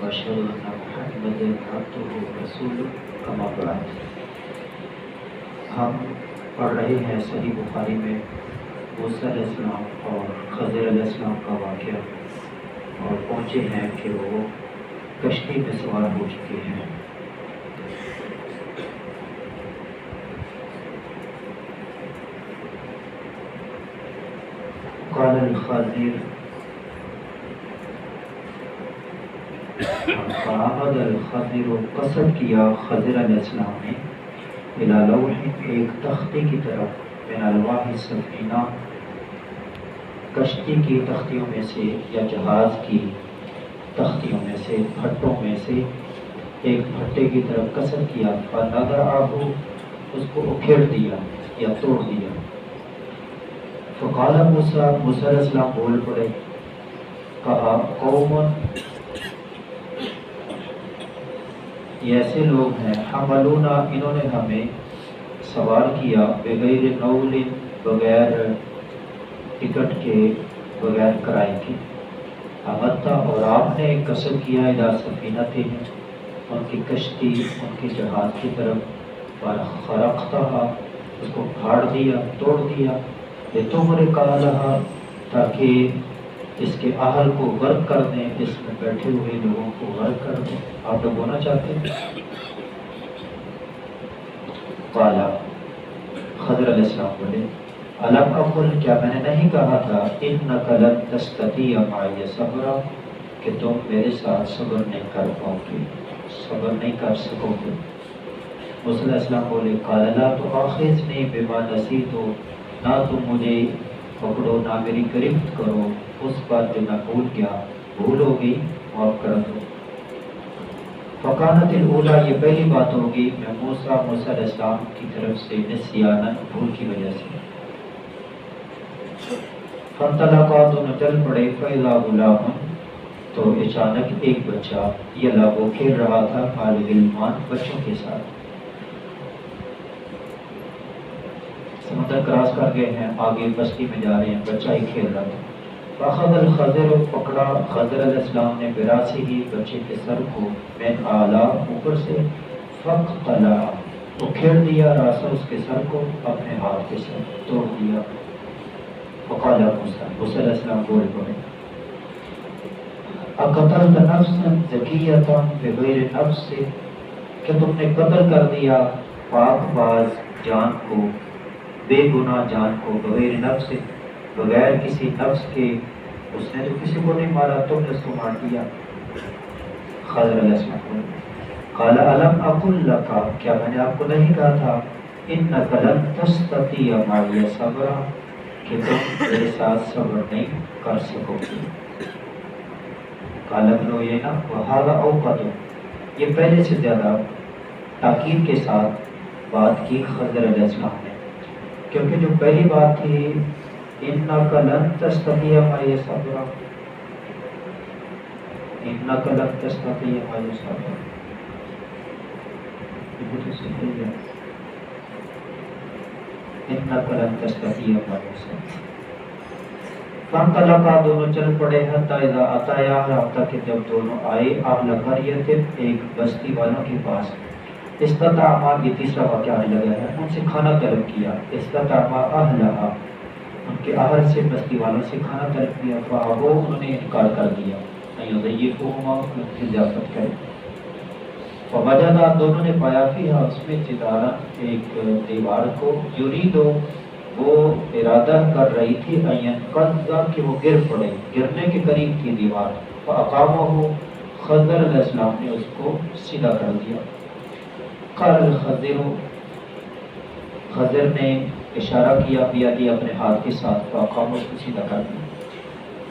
وأشهد أن محمدا عبده ورسوله أما بعد۔ ہم پڑھ رہے ہیں صحیح بخاری میں موسیٰ علیہ السلام اور خضر علیہ السلام کا واقعہ، اور پہنچے ہیں کہ وہ کشتی میں سوار ہو چکے ہیں۔ قال الخضر فعمد الخضر، قصد کیا خضر علیہ السلام نے، الی لوح، ایک تختی کی طرف، من الواح السفینہ، کشتی کی تختیوں میں سے یا جہاز کی تختیوں میں سے، پھٹوں میں سے ایک پھٹے کی طرف قصد کیا، فنزعہ، اس کو اکھیڑ دیا یا توڑ دیا۔ فقال موسیٰ، موسیٰ علیہ السلام بول پڑے، کہا قوم، یہ ایسے لوگ ہیں، حملونا، انہوں نے ہمیں سوار کیا، بغیر نول، بغیر ٹکٹ کے، بغیر کرائے کے، امتا، اور آپ نے قصد کیا الی سفینۃ، ان کی کشتی، ان کے جہاز کی طرف، خرقتھا، اس کو پھاڑ دیا، توڑ دیا، لتغرق اہلھا، تاکہ اس کے اہل کو غرق کر دیں، اس میں بیٹھے ہوئے لوگوں کو غرق کر دیں۔ آپ لوگ ہونا چاہتے ہیں؟ قال، خضر علیہ السلام بولے، الم اقل، کیا میں نے نہیں کہا تھا، انک لن تستطیع معی صبرا، کہ تم میرے ساتھ صبر نہیں کر پاؤ گے، صبر نہیں کر سکو گے۔ موسیٰ علیہ السلام بولے، قال لا تؤاخذنی بما نسیت، نہ تم مجھے پکڑو، نہ میری گرفت کرو اس بات جو میں بھول گیا، بھول ہوگی معاف کر دو۔ فکانت الاولیٰ، یہ پہلی بات ہوگی، میں موسیٰ علیہ السلام کی طرف سے نسیانا، بھول کی وجہ سے۔ فانطلقا، دونوں چل پڑے، فاذا غلام، تو اچانک ایک بچہ، یلعب، وہ کھیل رہا تھا، مع الغلمان، بچوں کے ساتھ۔ سمندر کراس کر گئے ہیں، آگے بستی میں جا رہے ہیں، بچہ ہی کھیل رہا تھا۔ فاخذ الخضر، پکڑا خضر علیہ السلام نے، براسہ، بچے کے سر کو، من اعلیٰ، اوپر سے، فاقتلع، وہ کھیڑ دیا، راسہ، اس کے سر کو، اپنے ہاتھ کے ساتھ توڑ دیا۔ فقال موسیٰ، موسیٰ علیہ السلام بول پڑے، اقتلت نفسا زکیۃ بغیر نفس، کہ تم نے قتل کر دیا پاک باز جان کو، بے گناہ جان کو، بغیر نفس، بغیر کسی نفس کے، اس نے تو کسی کو نہیں مارا، تم نے اس کو مار دیا۔ خضر علیہ السلام، قال الم اقل لک، کیا میں نے آپ کو نہیں کہا تھا، انک لن تستطیع معی صبرا، کہ تم میرے ساتھ صبر نہیں کر سکو گے۔ قال ابن عیینہ، وہذا اوقد، یہ پہلے سے زیادہ تاکید کے ساتھ بات کی خضر علیہ السلام نے، کیونکہ جو پہلی بات تھی، انک لن تستطیع معی صبرا، انک لن تستطیع معی صبرا، انک لن تستطیع معی صبرا۔ فانطلقا، دونوں چل پڑے، حتی اذا اتیا، یہاں تک کہ جب دونوں آئے، اہل قریۃ، ایک بستی والوں کے پاس، استطعما، یہ تیسرا واقعہ آنے لگا ہے، ان سے کھانا طلب کیا، استطعما اہلہا، ان کے اہل سے، بستی والوں سے کھانا طلب کیا، فابوا، انہوں نے انکار کر دیا، ان یضیفوہما، ان کی ضیافت کرے۔ فوجدا، دونوں نے پایا، فیہا، اس میں، جدارا، ایک دیوار کو، یریدو، وہ ارادہ کر رہی تھی، اینقض، کہ وہ گر پڑے، گرنے کے قریب تھی دیوار۔ فاقامہ، خضر علیہ السلام نے اس کو سیدھا کر دیا۔ قال الخضر، خضر نے اشارہ کیا، بیدی، اپنے ہاتھ کے ساتھ، فاقامہ، اس کو سیدھا کر دیا۔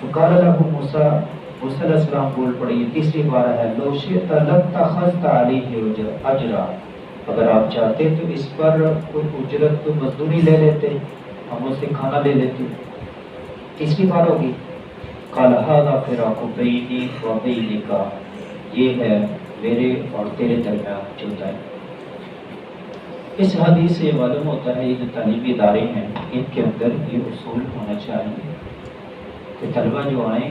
فقال له موسیٰ، موسیٰ علیہ السلام بول پڑے، یہ تیسری بار ہے، لو شئت لاتخذت علیہ اجرا، اگر آپ چاہتے تو اس پر کوئی اجرت، کوئی مزدوری لے لیتے، ہم اس سے کھانا لے لیتے۔ تیسری بار ہوگی۔ قال ھذا فراق بینی و بینک، یہ ہے میرے اور تیرے درمیان جدائی۔ اس حدیث سے معلوم ہوتا ہے یہ جو تعلیمی ادارے ہیں ان کے اندر یہ اصول ہونا چاہیے کہ طلبہ جو آئیں